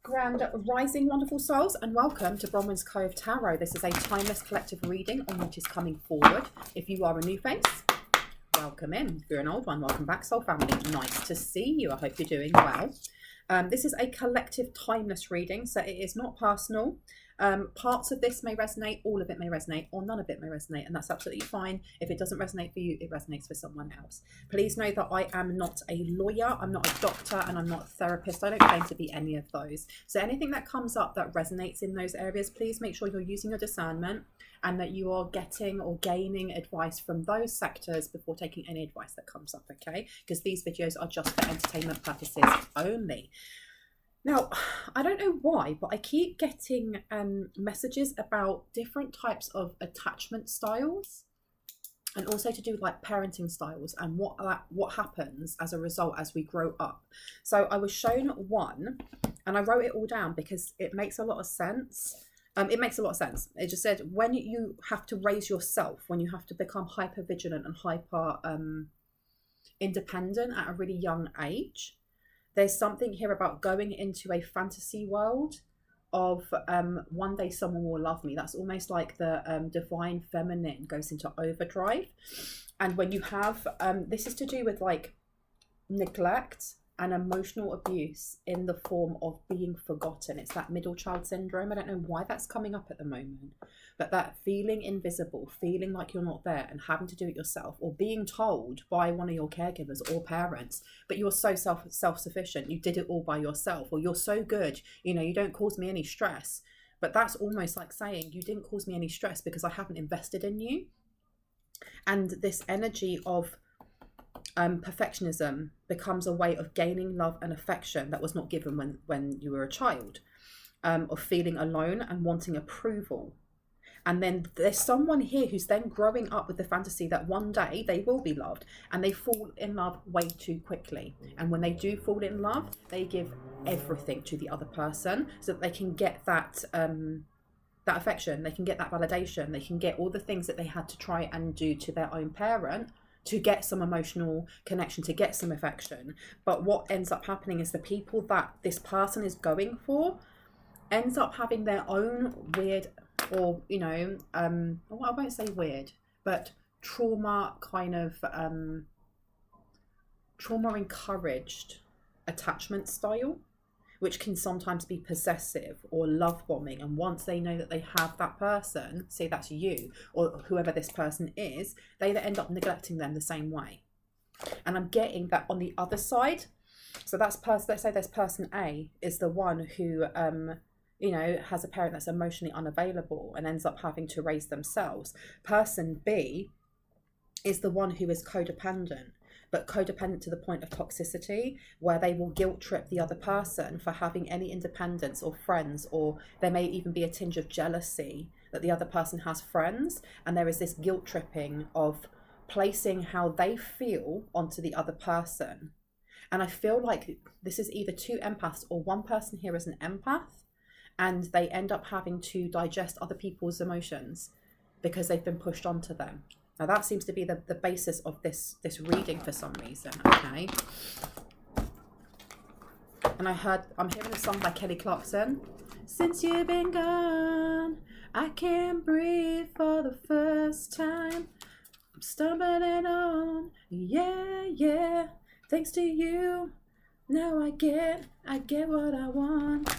Grand Rising, wonderful souls, and welcome to Bronwen's Cove Tarot. This is a timeless collective reading on what is coming forward. If you are a new face, welcome in. If you're an old one, welcome back, soul family. Nice to see you. I hope you're doing well. This is a collective timeless reading, so it is not personal. Parts of this may resonate, all of it may resonate, or none of it may resonate, and that's absolutely fine. If it doesn't resonate for you, it resonates for someone else. Please know that I am not a lawyer, I'm not a doctor, and I'm not a therapist. I don't claim to be any of those. So anything that comes up that resonates in those areas, please make sure you're using your discernment and that you are getting or gaining advice from those sectors before taking any advice that comes up, okay? Because these videos are just for entertainment purposes only. Now, I don't know why, but I keep getting messages about different types of attachment styles, and also to do with like parenting styles and what happens as a result as we grow up. So I was shown one, and I wrote it all down because it makes a lot of sense. It makes a lot of sense. It just said when you have to raise yourself, when you have to become hyper vigilant and hyper independent at a really young age. There's something here about going into a fantasy world of one day someone will love me. That's almost like the divine feminine goes into overdrive. And when you have, this is to do with like neglect and emotional abuse in the form of being forgotten. It's that middle child syndrome. I don't know why that's coming up at the moment, but that feeling invisible, feeling like you're not there and having to do it yourself, or being told by one of your caregivers or parents, but you're so self-sufficient, you did it all by yourself, or you're so good, you don't cause me any stress. But that's almost like saying you didn't cause me any stress because I haven't invested in you. And this energy of perfectionism becomes a way of gaining love and affection that was not given when you were a child, of feeling alone and wanting approval. And then there's someone here who's then growing up with the fantasy that one day they will be loved, and they fall in love way too quickly. And when they do fall in love, they give everything to the other person so that they can get that affection, they can get that validation, they can get all the things that they had to try and do to their own parent to get some emotional connection, to get some affection. But what ends up happening is the people that this person is going for ends up having their own weird, or well, I won't say weird, but trauma encouraged attachment style, which can sometimes be possessive or love bombing. And once they know that they have that person, say that's you or whoever this person is, they then end up neglecting them the same way. And I'm getting that on the other side. So that's let's say this person A is the one who has a parent that's emotionally unavailable and ends up having to raise themselves. Person B is the one who is codependent, but codependent to the point of toxicity, where they will guilt trip the other person for having any independence or friends, or there may even be a tinge of jealousy that the other person has friends, and there is this guilt tripping of placing how they feel onto the other person. And I feel like this is either two empaths or one person here is an empath, and they end up having to digest other people's emotions because they've been pushed onto them. Now that seems to be the basis of this reading for some reason, okay? And I'm hearing a song by Kelly Clarkson. Since you've been gone, I can't breathe for the first time. I'm stumbling on, yeah. Thanks to you, now I get what I want.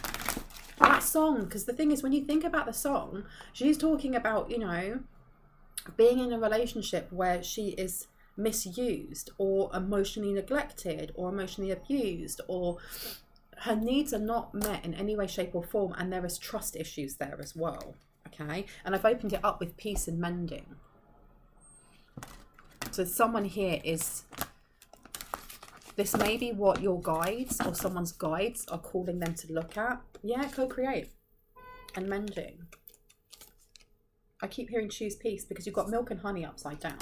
That song, because the thing is, when you think about the song, she's talking about, being in a relationship where she is misused or emotionally neglected or emotionally abused, or her needs are not met in any way, shape or form, and there is trust issues there as well, okay? And I've opened it up with peace and mending. So someone here is, this may be what your guides or someone's guides are calling them to look at. Yeah, co-create and mending. I keep hearing choose peace because you've got milk and honey upside down.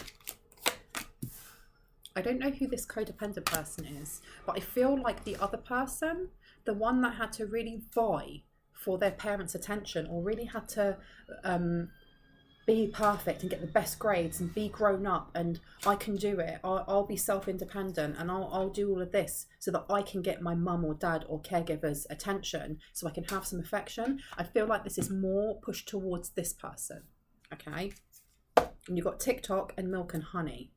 I don't know who this codependent person is, but I feel like the other person, the one that had to really vie for their parents' attention, or really had to be perfect and get the best grades and be grown up, and I can do it. I'll be self-independent, and I'll do all of this so that I can get my mum or dad or caregiver's attention so I can have some affection. I feel like this is more pushed towards this person, okay? And you've got TikTok and milk and honey.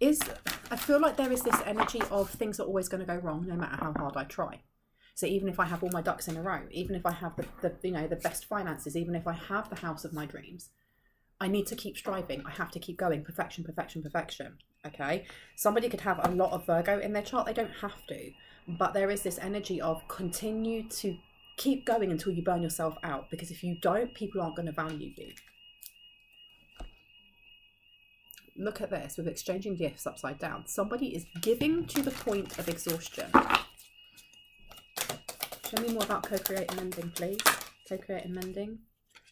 I feel like there is this energy of things are always going to go wrong no matter how hard I try. So even if I have all my ducks in a row, even if I have the best finances, even if I have the house of my dreams, I need to keep striving. I have to keep going. Perfection, perfection, perfection. Okay. Somebody could have a lot of Virgo in their chart. They don't have to, but there is this energy of continue to keep going until you burn yourself out, because if you don't, people aren't going to value you. Look at this with exchanging gifts upside down. Somebody is giving to the point of exhaustion. Show me more about co-create and mending, please. Co-create and mending.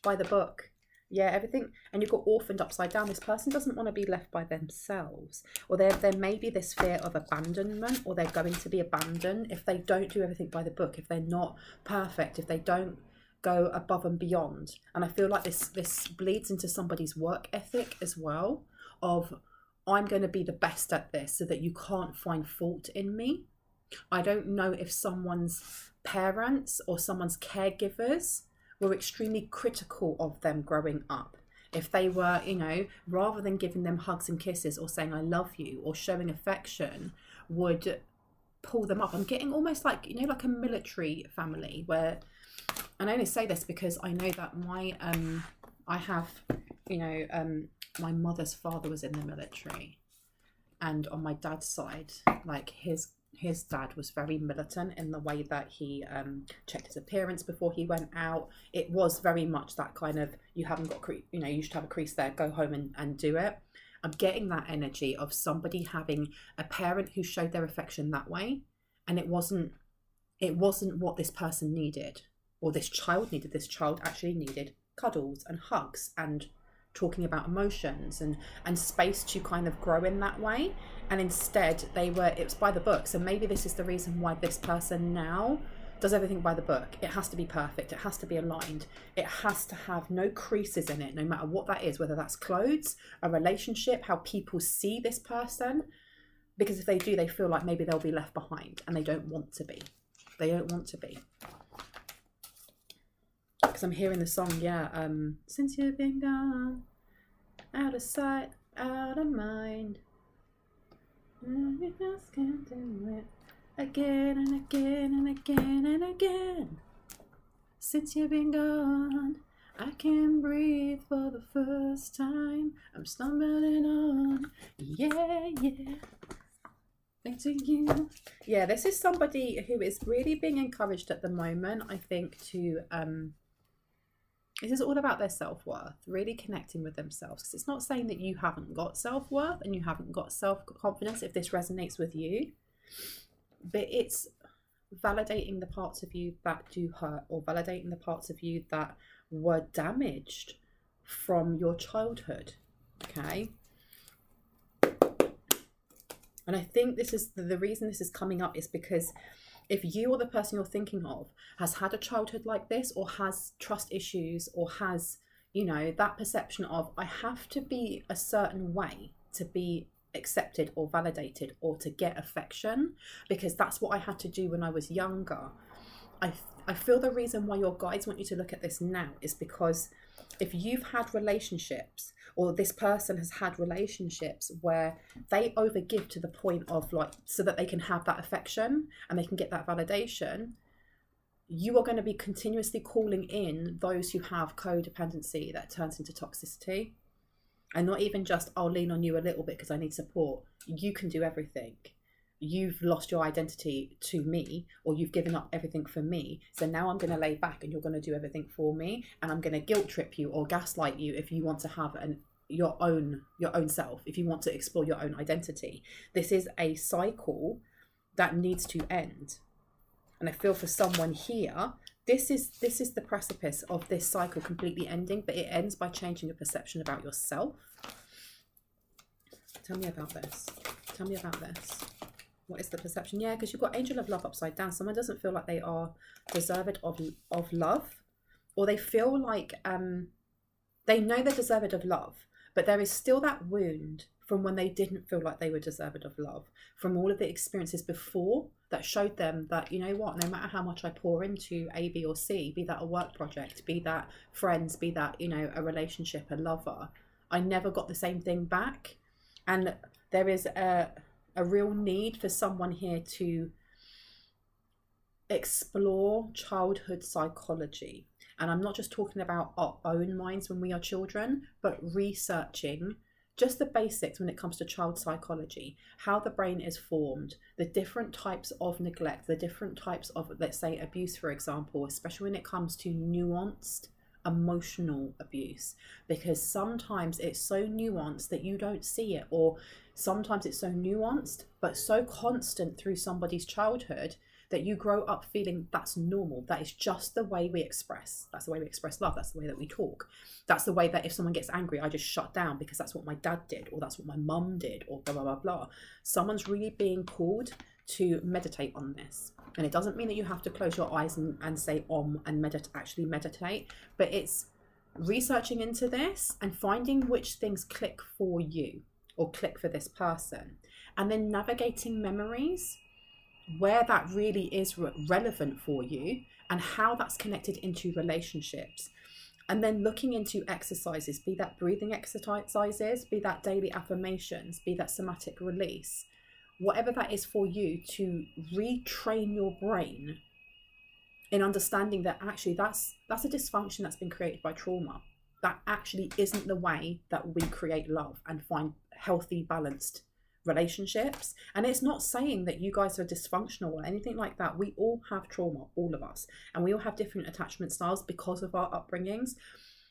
By the book. Yeah, everything. And you've got orphaned upside down. This person doesn't want to be left by themselves. Or there may be this fear of abandonment, or they're going to be abandoned if they don't do everything by the book, if they're not perfect, if they don't go above and beyond. And I feel like this bleeds into somebody's work ethic as well, of I'm going to be the best at this so that you can't find fault in me. I don't know if someone's parents or someone's caregivers were extremely critical of them growing up. If they were, rather than giving them hugs and kisses or saying I love you or showing affection, would pull them up. I'm getting almost like, like a military family where, and I only say this because I know that my mother's father was in the military, and on my dad's side, like his dad was very militant in the way that he checked his appearance before he went out. It was very much that kind of, you haven't got you should have a crease there, go home and do it. I'm getting that energy of somebody having a parent who showed their affection that way, and it wasn't what this person needed, or this child needed. This child actually needed cuddles and hugs and talking about emotions and space to kind of grow in that way. And instead it was by the book. So maybe this is the reason why this person now does everything by the book. It has to be perfect. It has to be aligned. It has to have no creases in it, no matter what that is, whether that's clothes, a relationship, how people see this person. Because if they do, they feel like maybe they'll be left behind, and they don't want to be. They don't want to be. Because I'm hearing the song, since you've been gone, out of sight, out of mind, we just can't do it again and again and again and again. Since you've been gone, I can't breathe for the first time. I'm stumbling on, thanks to you. Yeah, this is somebody who is really being encouraged at the moment, I think, to this is all about their self-worth, really connecting with themselves. Because it's not saying that you haven't got self-worth and you haven't got self-confidence if this resonates with you, but it's validating the parts of you that do hurt, or validating the parts of you that were damaged from your childhood, okay? And I think this is the reason this is coming up is because if you or the person you're thinking of has had a childhood like this, or has trust issues, or has, that perception of, I have to be a certain way to be accepted or validated or to get affection, because that's what I had to do when I was younger. I feel the reason why your guides want you to look at this now is because if you've had relationships, or this person has had relationships where they overgive to the point of so that they can have that affection and they can get that validation, you are going to be continuously calling in those who have codependency that turns into toxicity. And not even just, I'll lean on you a little bit because I need support. You can do everything. You've lost your identity to me, or you've given up everything for me. So now I'm going to lay back and you're going to do everything for me. And I'm going to guilt trip you or gaslight you if you want to have your own self, if you want to explore your own identity. This is a cycle that needs to end. And I feel for someone here, this is the precipice of this cycle completely ending, but it ends by changing your perception about yourself. Tell me about this. Tell me about this. What is the perception? Yeah, because you've got Angel of Love upside down. Someone doesn't feel like they are deserved of love, or they feel like they know they're deserved of love, but there is still that wound from when they didn't feel like they were deserved of love, from all of the experiences before that showed them that, you know what, no matter how much I pour into A, B or C, be that a work project, be that friends, be that, you know, a relationship, a lover, I never got the same thing back. And there is a real need for someone here to explore childhood psychology. And I'm not just talking about our own minds when we are children, but researching just the basics when it comes to child psychology, how the brain is formed, the different types of neglect, the different types of, let's say, abuse, for example, especially when it comes to nuanced emotional abuse, because sometimes it's so nuanced that you don't see it, or sometimes it's so nuanced but so constant through somebody's childhood that you grow up feeling that's normal. That is just the way we express. That's the way we express love. That's the way that we talk. That's the way that if someone gets angry, I just shut down because that's what my dad did, or that's what my mum did, or blah, blah, blah, blah. Someone's really being called to meditate on this. And it doesn't mean that you have to close your eyes and say and actually meditate, but it's researching into this and finding which things click for you or click for this person. And then navigating memories where that really is relevant for you and how that's connected into relationships. And then looking into exercises, be that breathing exercises, be that daily affirmations, be that somatic release, whatever that is for you, to retrain your brain in understanding that actually that's a dysfunction that's been created by trauma. That actually isn't the way that we create love and find healthy, balanced relationships. And it's not saying that you guys are dysfunctional or anything like that. We all have trauma, all of us, and we all have different attachment styles because of our upbringings.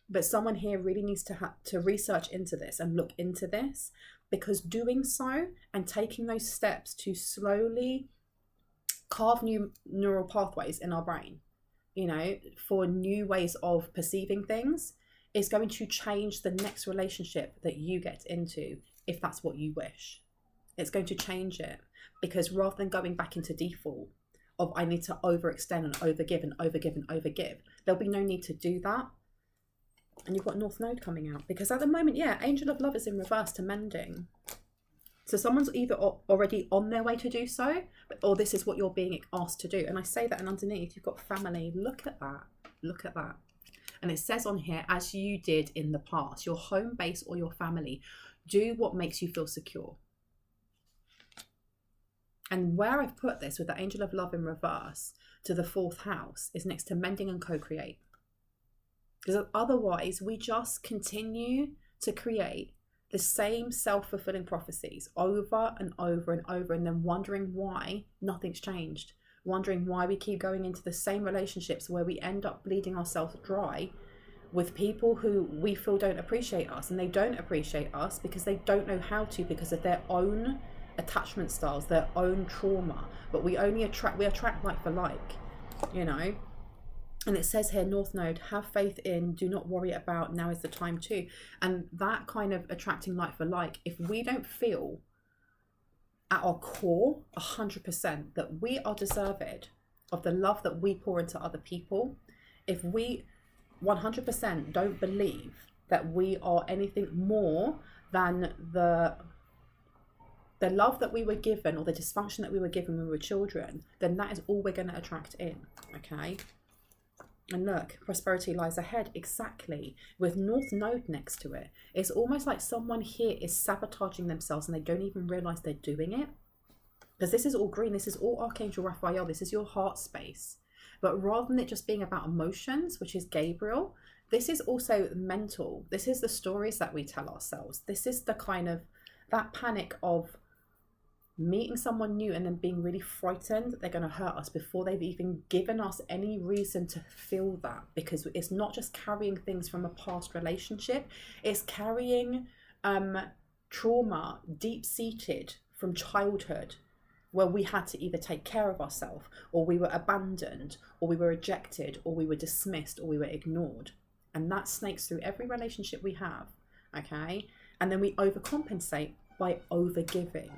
But someone here really needs to research into this and look into this, because doing so and taking those steps to slowly carve new neural pathways in our brain, you know, for new ways of perceiving things, is going to change the next relationship that you get into, if that's what you wish. It's going to change it, because rather than going back into default of I need to overextend and overgive and overgive and overgive, there'll be no need to do that. And you've got North Node coming out, because at the moment, yeah, Angel of Love is in reverse to mending. So someone's either already on their way to do so, or this is what you're being asked to do. And I say that, and underneath you've got family. Look at that. Look at that. And it says on here, as you did in the past, your home base or your family, do what makes you feel secure. And where I've put this with the Angel of Love in reverse to the 4th house is next to mending and co-create. Because otherwise we just continue to create the same self-fulfilling prophecies over and over and over, and then wondering why nothing's changed. Wondering why we keep going into the same relationships where we end up bleeding ourselves dry with people who we feel don't appreciate us. And they don't appreciate us because they don't know how to, because of their own attachment styles, their own trauma. But we attract like for like, you know. And it says here, North Node, have faith in, do not worry about, now is the time too. And that kind of attracting like for like, if we don't feel at our core 100% that we are deserved of the love that we pour into other people, if we 100% don't believe that we are anything more than the love that we were given, or the dysfunction that we were given when we were children, then that is all we're going to attract in. Okay. And look, prosperity lies ahead. Exactly. With North Node next to it, it's almost like someone here is sabotaging themselves and they don't even realize they're doing it. Because this is all green. This is all Archangel Raphael. This is your heart space. But rather than it just being about emotions, which is Gabriel, this is also mental. This is the stories that we tell ourselves. This is the kind of that panic of meeting someone new and then being really frightened that they're going to hurt us before they've even given us any reason to feel that. Because it's not just carrying things from a past relationship, it's carrying trauma deep-seated from childhood, where we had to either take care of ourselves, or we were abandoned, or we were rejected, or we were dismissed, or we were ignored. And that snakes through every relationship we have, okay? And then we overcompensate by overgiving.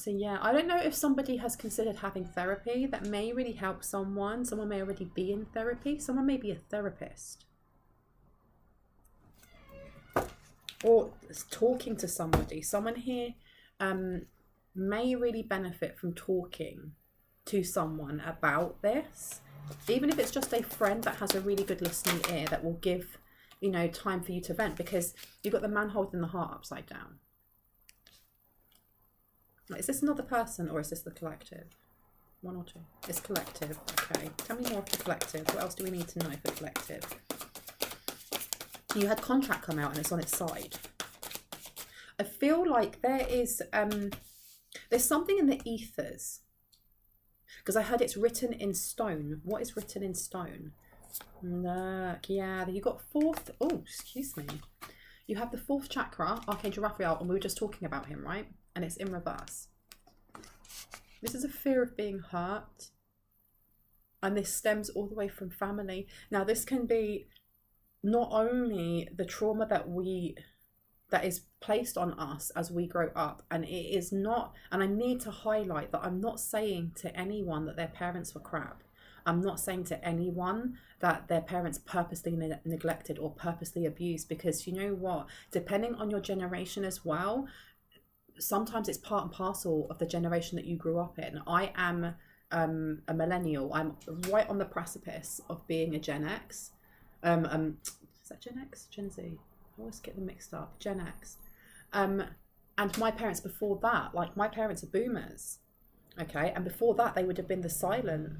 So yeah, I don't know if somebody has considered having therapy. That may really help someone. Someone may already be in therapy. Someone may be a therapist. Or talking to somebody. Someone here may really benefit from talking to someone about this. Even if it's just a friend that has a really good listening ear that will give, you know, time for you to vent, because you've got the man holding the heart upside down. Is this another person or is this the collective? One or two? It's collective. Okay. Tell me more of the collective. What else do we need to know for collective? You had contract come out and it's on its side. I feel like there is there's something in the ethers, because I heard it's written in stone. What is written in stone? Look, yeah, you got fourth. Oh, excuse me. You have the fourth chakra, Archangel Raphael, and we were just talking about him, right? And it's in reverse. This is a fear of being hurt, and this stems all the way from family. Now, this can be not only the trauma that is placed on us as we grow up, and it is not, and I need to highlight that I'm not saying to anyone that their parents were crap. I'm not saying to anyone that their parents purposely neglected or purposely abused, because you know what, depending on your generation as well, sometimes it's part and parcel of the generation that you grew up in. I am a millennial. I'm right on the precipice of being a Gen X. Is that Gen X? Gen Z? I always get them mixed up. Gen X. And my parents before that, like my parents are boomers. Okay, and before that they would have been the silent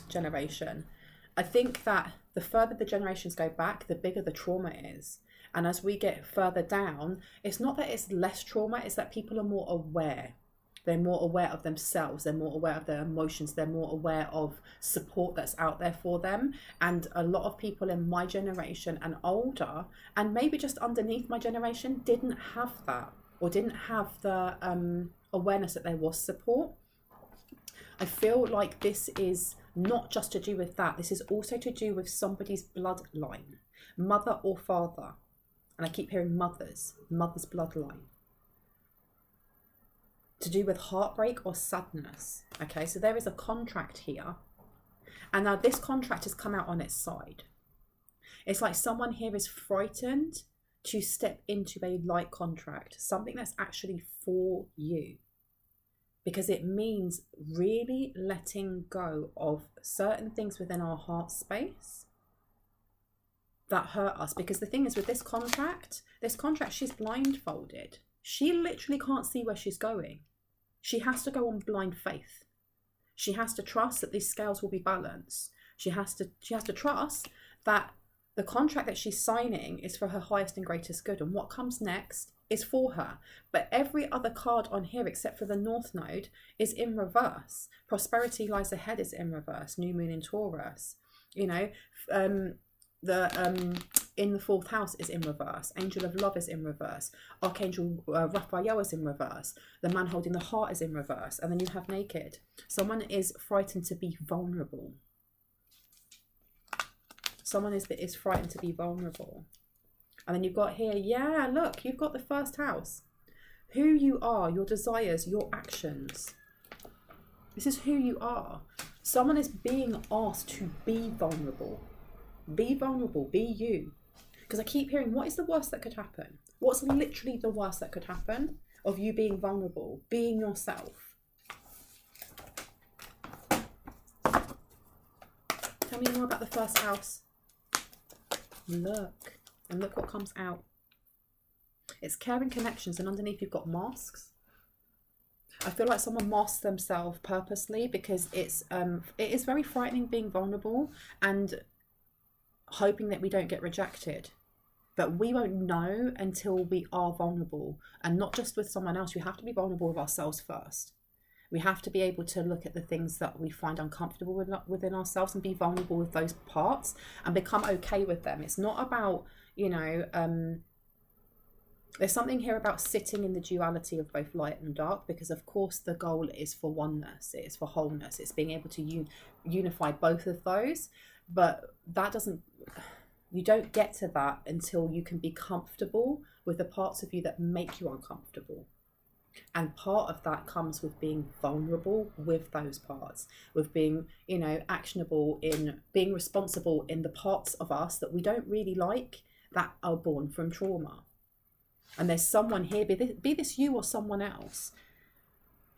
generation. I think that the further the generations go back, the bigger the trauma is. And as we get further down, it's not that it's less trauma, it's that people are more aware. They're more aware of themselves, they're more aware of their emotions, they're more aware of support that's out there for them. And a lot of people in my generation and older, and maybe just underneath my generation, didn't have that, or didn't have the awareness that there was support. I feel like this is not just to do with that, this is also to do with somebody's bloodline, mother or father. And I keep hearing mother's bloodline. To do with heartbreak or sadness. Okay, so there is a contract here. And now this contract has come out on its side. It's like someone here is frightened to step into a light contract, something that's actually for you. Because it means really letting go of certain things within our heart space that hurt us. Because the thing is with this contract, she's blindfolded. She literally can't see where she's going. She has to go on blind faith. She has to trust that these scales will be balanced. She has to trust that the contract that she's signing is for her highest and greatest good, and what comes next is for her. But every other card on here except for the North Node is in reverse. Prosperity lies ahead is in reverse. New Moon in Taurus. You know, in the fourth house is in reverse. Angel of Love is in reverse. Archangel Raphael is in reverse. The man holding the heart is in reverse. And then you have Naked. Someone is frightened to be vulnerable. Someone is frightened to be vulnerable. And then you've got here, yeah, look, you've got the first house. Who you are, your desires, your actions. This is who you are. Someone is being asked to be vulnerable. Be vulnerable, be you. Because I keep hearing, what is the worst that could happen? What's literally the worst that could happen of you being vulnerable, being yourself? Tell me more about the first house. Look, and look what comes out. It's caring connections, and underneath you've got masks. I feel like someone masks themselves purposely because it is very frightening being vulnerable and hoping that we don't get rejected. But we won't know until we are vulnerable, and not just with someone else. We have to be vulnerable with ourselves first. We have to be able to look at the things that we find uncomfortable within ourselves and be vulnerable with those parts and become okay with them. It's not about, you know, there's something here about sitting in the duality of both light and dark, because of course the goal is for oneness, it is for wholeness, it's being able to unify both of those. But that doesn't, you don't get to that until you can be comfortable with the parts of you that make you uncomfortable. And part of that comes with being vulnerable with those parts, with being, actionable, in being responsible in the parts of us that we don't really like, that are born from trauma. And there's someone here, be this you or someone else,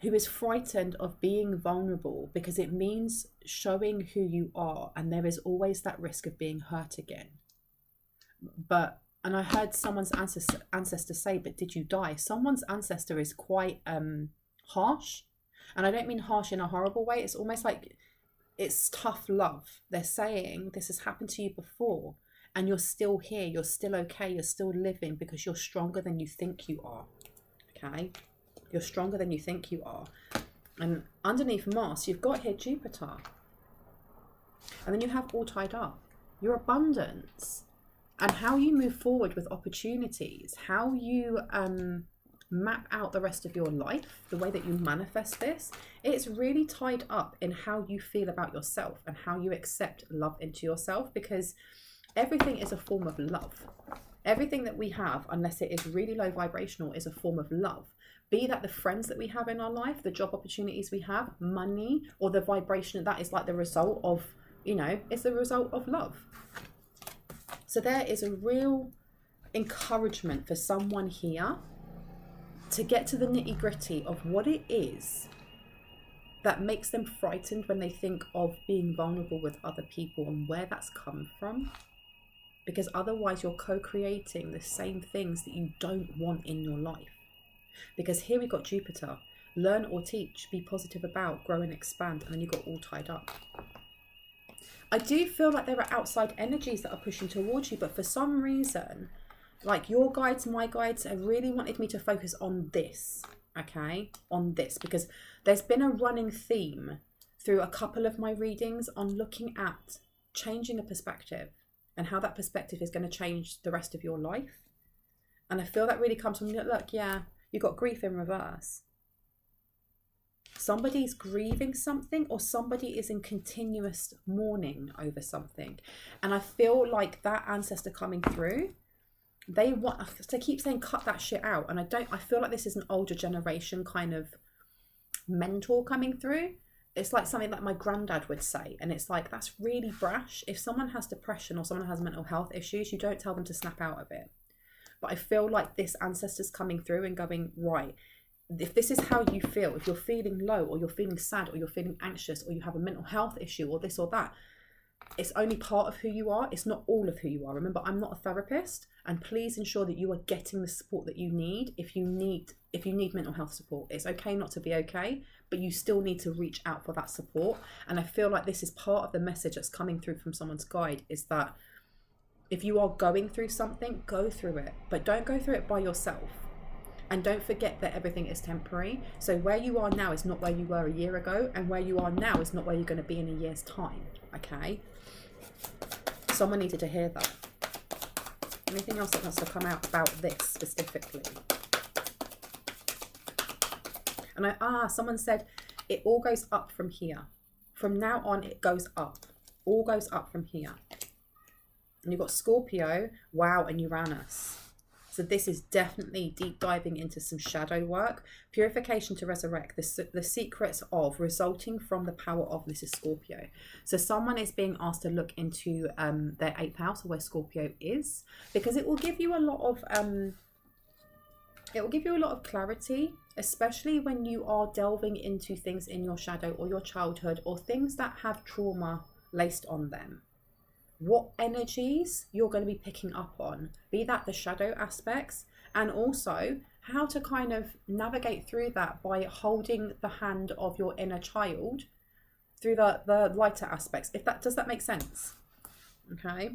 who is frightened of being vulnerable because it means showing who you are, and there is always that risk of being hurt again. And I heard someone's ancestor say, but did you die? Someone's ancestor is quite harsh. And I don't mean harsh in a horrible way. It's almost like it's tough love. They're saying this has happened to you before and you're still here. You're still okay. You're still living because you're stronger than you think you are. Okay? You're stronger than you think you are. And underneath Mars, you've got here Jupiter. And then you have all tied up. Your abundance. And how you move forward with opportunities, how you map out the rest of your life, the way that you manifest this, it's really tied up in how you feel about yourself and how you accept love into yourself, because everything is a form of love. Everything that we have, unless it is really low vibrational, is a form of love. Be that the friends that we have in our life, the job opportunities we have, money, or the vibration that is like the result of, it's the result of love. So there is a real encouragement for someone here to get to the nitty-gritty of what it is that makes them frightened when they think of being vulnerable with other people and where that's come from. Because otherwise you're co-creating the same things that you don't want in your life. Because here we've got Jupiter. Learn or teach, be positive about, grow and expand, and then you've got all tied up. I do feel like there are outside energies that are pushing towards you, but for some reason, like your guides, my guides, have really wanted me to focus on this, okay? On this, because there's been a running theme through a couple of my readings on looking at changing a perspective and how that perspective is going to change the rest of your life. And I feel that really comes from, look, yeah, you've got grief in reverse. Somebody's grieving something, or somebody is in continuous mourning over something. And I feel like that ancestor coming through, they keep saying cut that shit out. And I feel like this is an older generation kind of mentor coming through. It's like something that my granddad would say. And it's like, that's really brash. If someone has depression or someone has mental health issues, you don't tell them to snap out of it. But I feel like this ancestor's coming through and going, right, if this is how you feel, if you're feeling low or you're feeling sad or you're feeling anxious or you have a mental health issue or this or that, it's only part of who you are. It's not all of who you are. Remember, I'm not a therapist, and please ensure that you are getting the support that you need. If you need mental health support, it's okay not to be okay, but you still need to reach out for that support. And I feel like this is part of the message that's coming through from someone's guide, is that if you are going through something, go through it, but don't go through it by yourself. And don't forget that everything is temporary. So where you are now is not where you were a year ago, and where you are now is not where you're going to be in a year's time, okay? Someone needed to hear that. Anything else that wants to come out about this specifically? And someone said, it all goes up from here. From now on, it goes up. All goes up from here. And you've got Scorpio, wow, and Uranus. So this is definitely deep diving into some shadow work. Purification to resurrect, the secrets of resulting from the power of, this is Scorpio. So someone is being asked to look into their 8th house, or where Scorpio is, because it will give you a lot of clarity, especially when you are delving into things in your shadow or your childhood, or things that have trauma laced on them. What energies you're going to be picking up on, be that the shadow aspects, and also how to kind of navigate through that by holding the hand of your inner child through the lighter aspects. Does that make sense? Okay.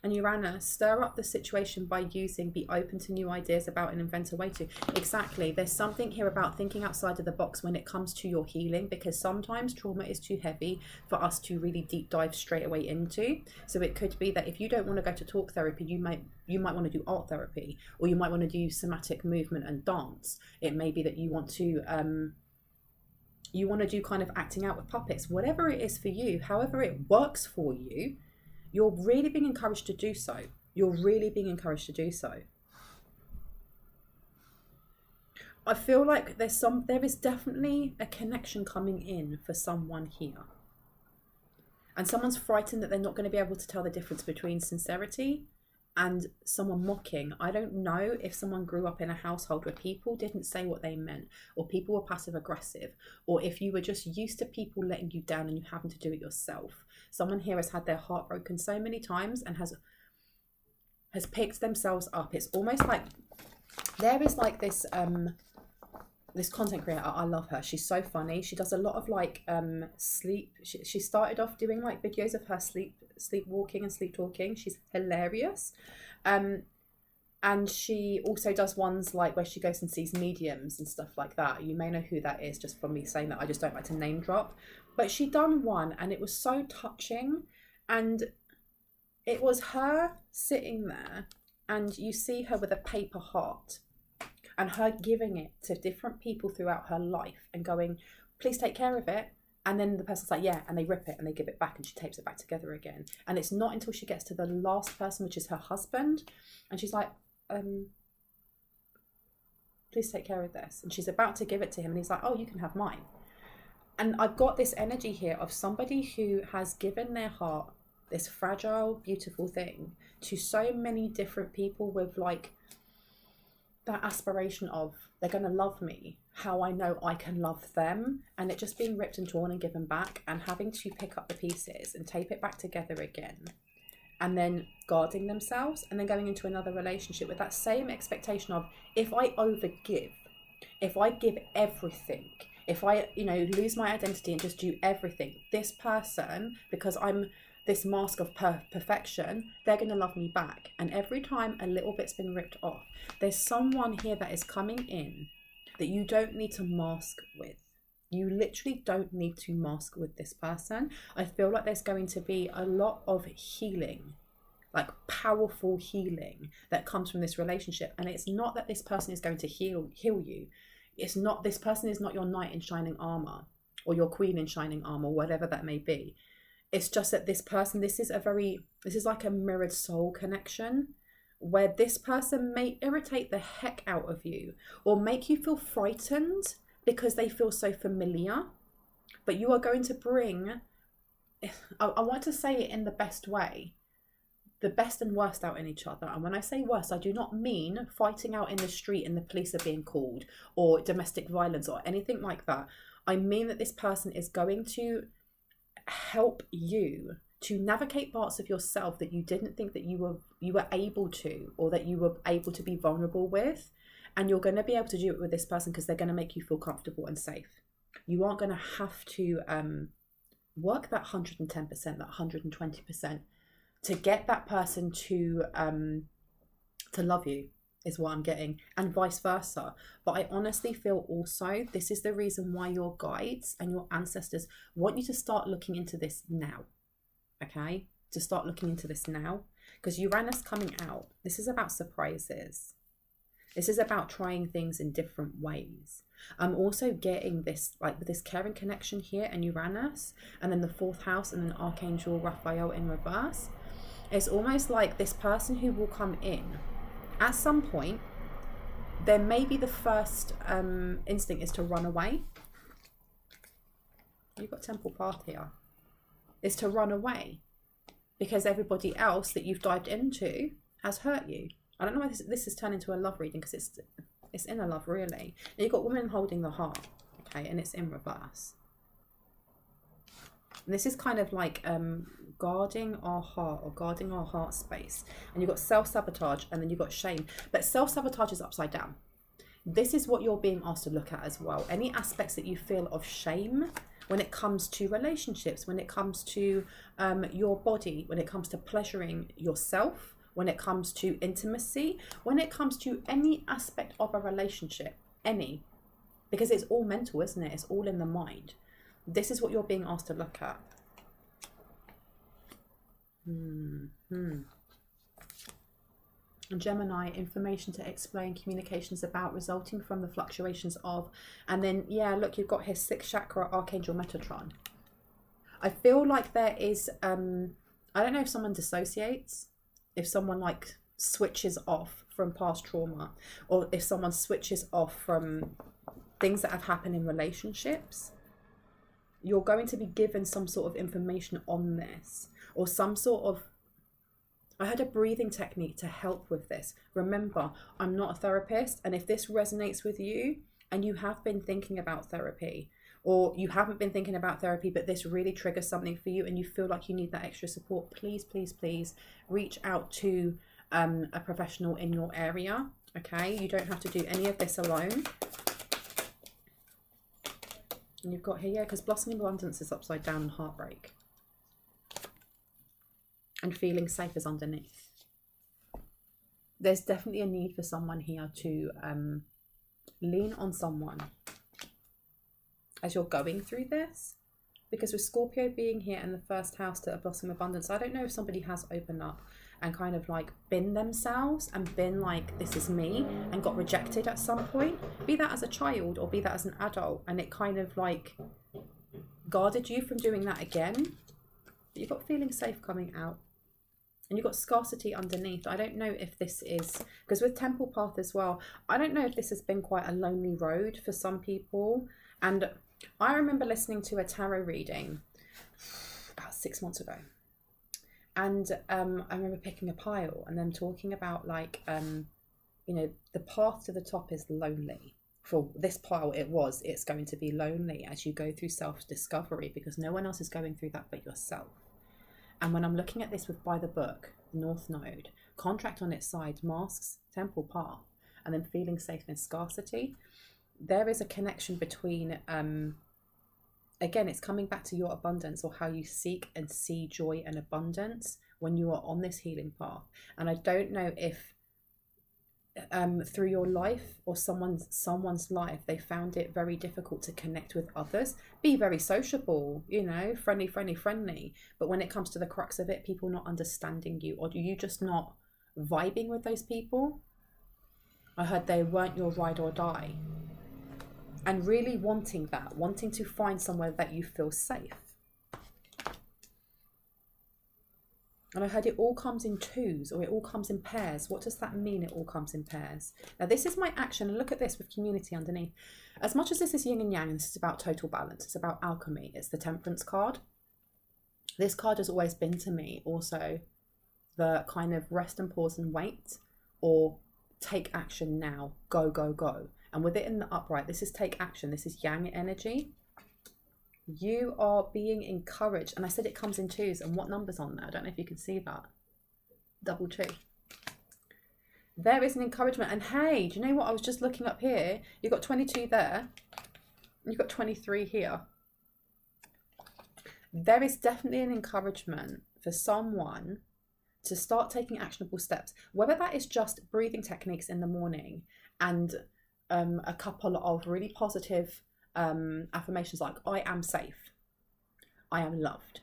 And Uranus, stir up the situation by be open to new ideas about and invent a way to. Exactly. There's something here about thinking outside of the box when it comes to your healing, because sometimes trauma is too heavy for us to really deep dive straight away into. So it could be that if you don't want to go to talk therapy, you might want to do art therapy, or you might want to do somatic movement and dance. It may be that you want to do kind of acting out with puppets, whatever it is for you, however it works for you. You're really being encouraged to do so. You're really being encouraged to do so. I feel like there is definitely a connection coming in for someone here. And someone's frightened that they're not going to be able to tell the difference between sincerity and someone mocking. I don't know if someone grew up in a household where people didn't say what they meant, or people were passive aggressive, or if you were just used to people letting you down and you having to do it yourself. Someone here has had their heart broken so many times and has picked themselves up. It's almost like there is like this this content creator. I love her. She's so funny. She does a lot of like sleep. She started off doing like videos of her sleepwalking and sleep talking. She's hilarious. And she also does ones like where she goes and sees mediums and stuff like that. You may know who that is just from me saying that. I just don't like to name drop. But she done one and it was so touching. And it was her sitting there and you see her with a paper heart. And her giving it to different people throughout her life and going, please take care of it. And then the person's like, yeah, and they rip it and they give it back and she tapes it back together again. And it's not until she gets to the last person, which is her husband. And she's like, please take care of this. And she's about to give it to him and he's like, oh, you can have mine. And I've got this energy here of somebody who has given their heart, this fragile, beautiful thing, to so many different people with like, that aspiration of they're going to love me how I know I can love them, and it just being ripped and torn and given back and having to pick up the pieces and tape it back together again, and then guarding themselves and then going into another relationship with that same expectation of if I overgive, if I give everything, if I lose my identity and just do everything, this person, because I'm this mask of perfection, they're going to love me back. And every time a little bit's been ripped off, there's someone here that is coming in that you don't need to mask with. You literally don't need to mask with this person. I feel like there's going to be a lot of healing, like powerful healing that comes from this relationship. And it's not that this person is going to heal you. It's not, this person is not your knight in shining armor or your queen in shining armor, whatever that may be. It's just that this person, this is like a mirrored soul connection where this person may irritate the heck out of you or make you feel frightened because they feel so familiar. But you are going to bring, I want to say it in the best way, the best and worst out in each other. And when I say worst, I do not mean fighting out in the street and the police are being called or domestic violence or anything like that. I mean that this person is going to help you to navigate parts of yourself that you didn't think that you were able to, or that you were able to be vulnerable with, and you're going to be able to do it with this person because they're going to make you feel comfortable and safe. You aren't going to have to work that 110%, that 120% to get that person to love you, is what I'm getting, and vice versa. But I honestly feel also this is the reason why your guides and your ancestors want you to start looking into this now. Okay? To start looking into this now. Because Uranus coming out, this is about surprises. This is about trying things in different ways. I'm also getting this, like with this caring connection here and Uranus, and then the 4th house and then Archangel Raphael in reverse. It's almost like this person who will come in at some point, there may be the first instinct is to run away. You've got Temple Path here. Is to run away because everybody else that you've dived into has hurt you. I don't know why this has turned into a love reading because it's in a love really. And you've got women holding the heart, okay, and it's in reverse. And this is kind of like guarding our heart or guarding our heart space. And you've got self-sabotage and then you've got shame. But self-sabotage is upside down. This is what you're being asked to look at as well. Any aspects that you feel of shame when it comes to relationships, when it comes to your body, when it comes to pleasuring yourself, when it comes to intimacy, when it comes to any aspect of a relationship, any. Because it's all mental, isn't it? It's all in the mind. This is what you're being asked to look at. And Gemini, information to explain, communications about, resulting from the fluctuations of, and then, yeah, look, you've got his 6th chakra, Archangel Metatron. I feel like there is, I don't know if someone dissociates, if someone like switches off from past trauma, or if someone switches off from things that have happened in relationships, you're going to be given some sort of information on this, or some sort of, I had a breathing technique to help with this. Remember, I'm not a therapist, and if this resonates with you and you have been thinking about therapy, or you haven't been thinking about therapy, but this really triggers something for you and you feel like you need that extra support, please, please, please reach out to a professional in your area, okay? You don't have to do any of this alone. And you've got here, yeah, because blossoming abundance is upside down and heartbreak. And feeling safe is underneath. There's definitely a need for someone here to lean on someone as you're going through this, because with Scorpio being here in the first house to a blossom abundance, I don't know if somebody has opened up and kind of like been themselves and been like, this is me, and got rejected at some point, be that as a child or be that as an adult, and it kind of like guarded you from doing that again. But you've got feeling safe coming out. And you've got scarcity underneath. I don't know if this is, because with Temple Path as well, I don't know if this has been quite a lonely road for some people. And I remember listening to a tarot reading about 6 months ago. And I remember picking a pile and then talking about like, you know, the path to the top is lonely. For this pile, it's going to be lonely as you go through self-discovery, because no one else is going through that but yourself. And when I'm looking at this with by the book, North Node, contract on its side, masks, Temple Path, and then feeling safe in scarcity, there is a connection between, again, it's coming back to your abundance, or how you seek and see joy and abundance when you are on this healing path. And I don't know if through your life or someone's life, they found it very difficult to connect with others, be very sociable, you know, friendly, but when it comes to the crux of it, people not understanding you, or you just not vibing with those people. I heard they weren't your ride or die, and really wanting to find somewhere that you feel safe. And I heard it all comes in twos, or it all comes in pairs. What does that mean, it all comes in pairs? Now, this is my action. And look at this with community underneath. As much as this is yin and yang, and this is about total balance, it's about alchemy. It's the Temperance card. This card has always been to me also the kind of rest and pause and wait, or take action now, go, go, go. And with it in the upright, this is take action. This is yang energy. You are being encouraged. And I said it comes in twos. And what number's on there? I don't know if you can see that. 222. There is an encouragement. And hey, do you know what? I was just looking up here. You've got 22 there. You've got 23 here. There is definitely an encouragement for someone to start taking actionable steps. Whether that is just breathing techniques in the morning and a couple of really positive affirmations like, I am safe, I am loved,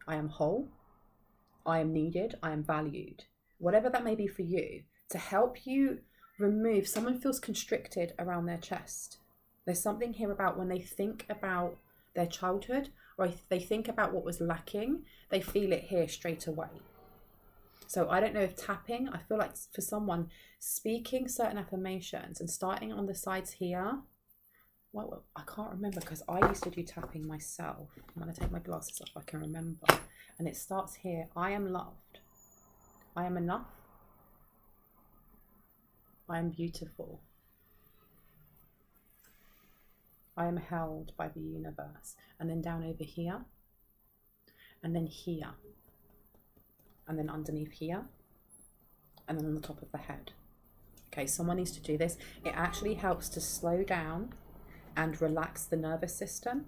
I am whole, I am needed, I am valued. Whatever that may be for you, to help you remove, someone feels constricted around their chest. There's something here about when they think about their childhood, or if they think about what was lacking, they feel it here straight away. So I don't know if tapping, I feel like for someone, speaking certain affirmations and starting on the sides here. Well, I can't remember because I used to do tapping myself. I'm going to take my glasses off, I can remember. And it starts here. I am loved. I am enough. I am beautiful. I am held by the universe. And then down over here. And then here. And then underneath here. And then on the top of the head. Okay, someone needs to do this. It actually helps to slow down and relax the nervous system.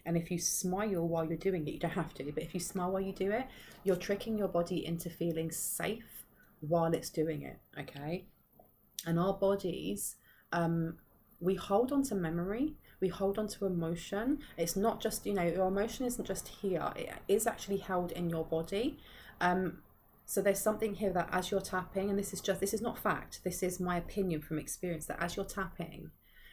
And if you smile while you're doing it, you don't have to, but if you smile while you do it, you're tricking your body into feeling safe while it's doing it, okay? And our bodies, we hold on to memory, we hold on to emotion. It's not just, you know, your emotion isn't just here, it is actually held in your body. So there's something here that as you're tapping, and this is not fact, this is my opinion from experience, that as you're tapping,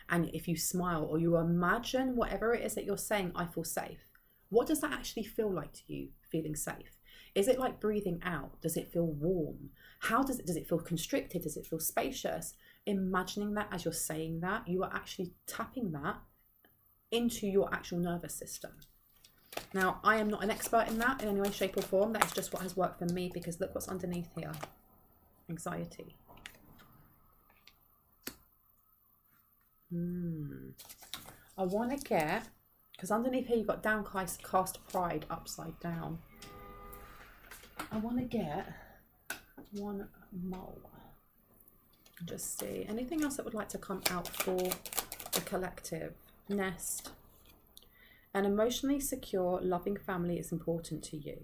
and if you smile or you imagine whatever it is that you're saying, I feel safe. What does that actually feel like to you, feeling safe? Is it like breathing out? Does it feel warm? How does it feel constricted? Does it feel spacious? Imagining that as you're saying that, you are actually tapping that into your actual nervous system. Now, I am not an expert in that in any way, shape or form. That is just what has worked for me, because look what's underneath here. Anxiety. I want to get, because underneath here you've got downcast pride upside down. I want to get one mole. Just see anything else that would like to come out for the collective. Nest. An emotionally secure, loving family is important to you.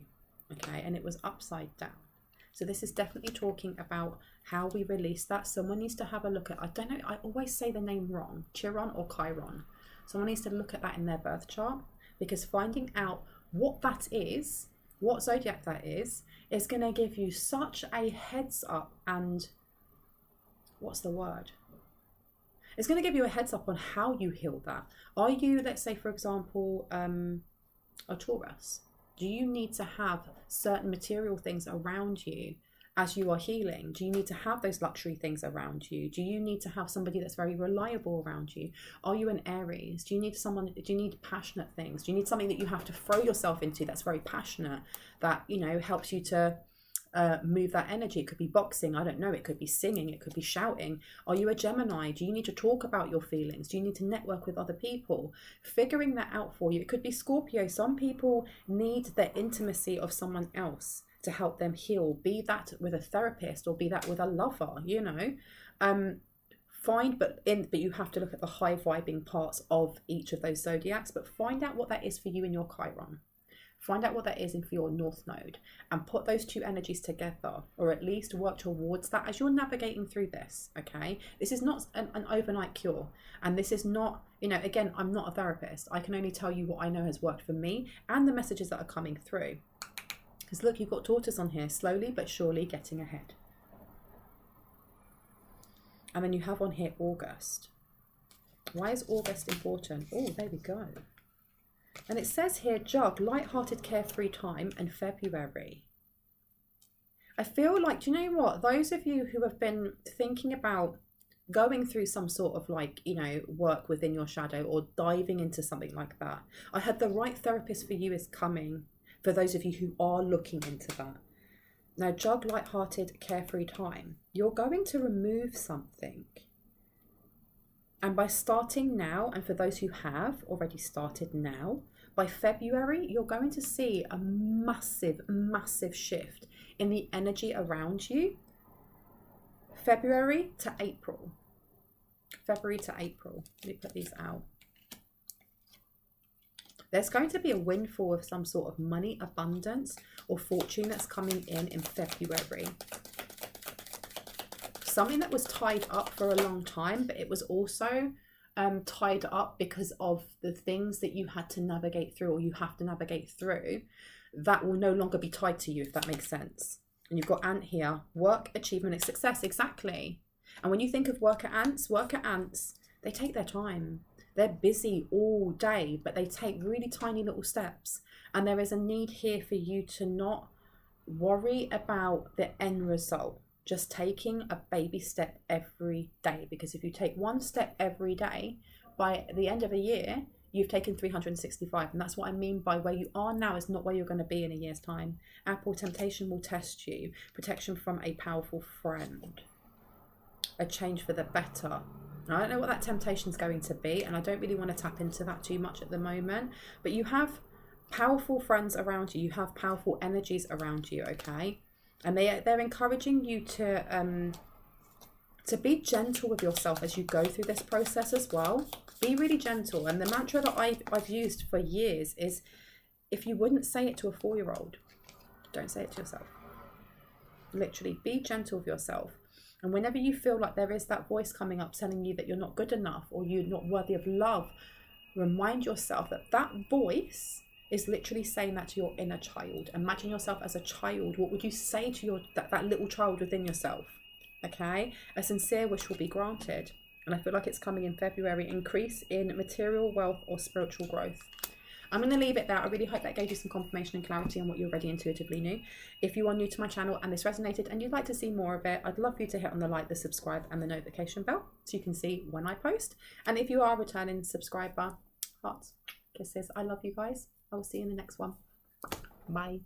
Okay, and it was upside down. So this is definitely talking about how we release that. Someone needs to have a look at, I don't know, I always say the name wrong, Chiron or Chiron. Someone needs to look at that in their birth chart, because finding out what that is, what zodiac that is going to give you such a heads up. And what's the word? It's going to give you a heads up on how you heal that. Are you, let's say, for example, a Taurus? Do you need to have certain material things around you as you are healing? Do you need to have those luxury things around you? Do you need to have somebody that's very reliable around you? Are you an Aries? Do you need passionate things? Do you need something that you have to throw yourself into that's very passionate, that, you know, helps you to move that energy? It could be boxing, I don't know, it could be singing, it could be shouting. Are you a Gemini? Do you need to talk about your feelings? Do you need to network with other people? Figuring that out for you. It could be Scorpio. Some people need the intimacy of someone else to help them heal, be that with a therapist or be that with a lover, you know. But you have to look at the high vibing parts of each of those zodiacs, but find out what that is for you in your Chiron. Find out what that is in for your North Node, and put those two energies together, or at least work towards that as you're navigating through this, okay? This is not an overnight cure, and this is not, you know, again, I'm not a therapist. I can only tell you what I know has worked for me and the messages that are coming through. Because look, you've got Tortoise on here, slowly but surely getting ahead. And then you have on here August. Why is August important? Oh, there we go. And it says here, jug, light-hearted, carefree time, and February. I feel like, do you know what? Those of you who have been thinking about going through some sort of, like, you know, work within your shadow or diving into something like that, I had the right therapist for you is coming, for those of you who are looking into that. Now, jug, light-hearted, carefree time. You're going to remove something. And by starting now, and for those who have already started now, by February, you're going to see a massive, massive shift in the energy around you. February to April. February to April. Let me put these out. There's going to be a windfall of some sort of money, abundance, or fortune that's coming in February. Something that was tied up for a long time, but it was also tied up because of the things that you had to navigate through, or you have to navigate through, that will no longer be tied to you, if that makes sense. And you've got ant here, work, achievement, and success, exactly. And when you think of worker ants, they take their time. They're busy all day, but they take really tiny little steps. And there is a need here for you to not worry about the end result. Just taking a baby step every day, because if you take one step every day, by the end of a year, you've taken 365. And that's what I mean by where you are now is not where you're going to be in a year's time. Apple, temptation will test you. Protection from a powerful friend. A change for the better. Now, I don't know what that temptation is going to be, and I don't really want to tap into that too much at the moment. But you have powerful friends around you. You have powerful energies around you, okay? And they're encouraging you to be gentle with yourself as you go through this process as well. Be really gentle. And the mantra that I've used for years is, if you wouldn't say it to a 4-year-old, don't say it to yourself. Literally, be gentle with yourself. And whenever you feel like there is that voice coming up telling you that you're not good enough or you're not worthy of love, remind yourself that that voice is literally saying that to your inner child. Imagine yourself as a child. What would you say to that little child within yourself? Okay? A sincere wish will be granted. And I feel like it's coming in February. Increase in material wealth or spiritual growth. I'm going to leave it there. I really hope that gave you some confirmation and clarity on what you already intuitively knew. If you are new to my channel and this resonated and you'd like to see more of it, I'd love for you to hit on the like, the subscribe and the notification bell so you can see when I post. And if you are a returning subscriber, hearts, kisses. I love you guys. I will see you in the next one. Bye.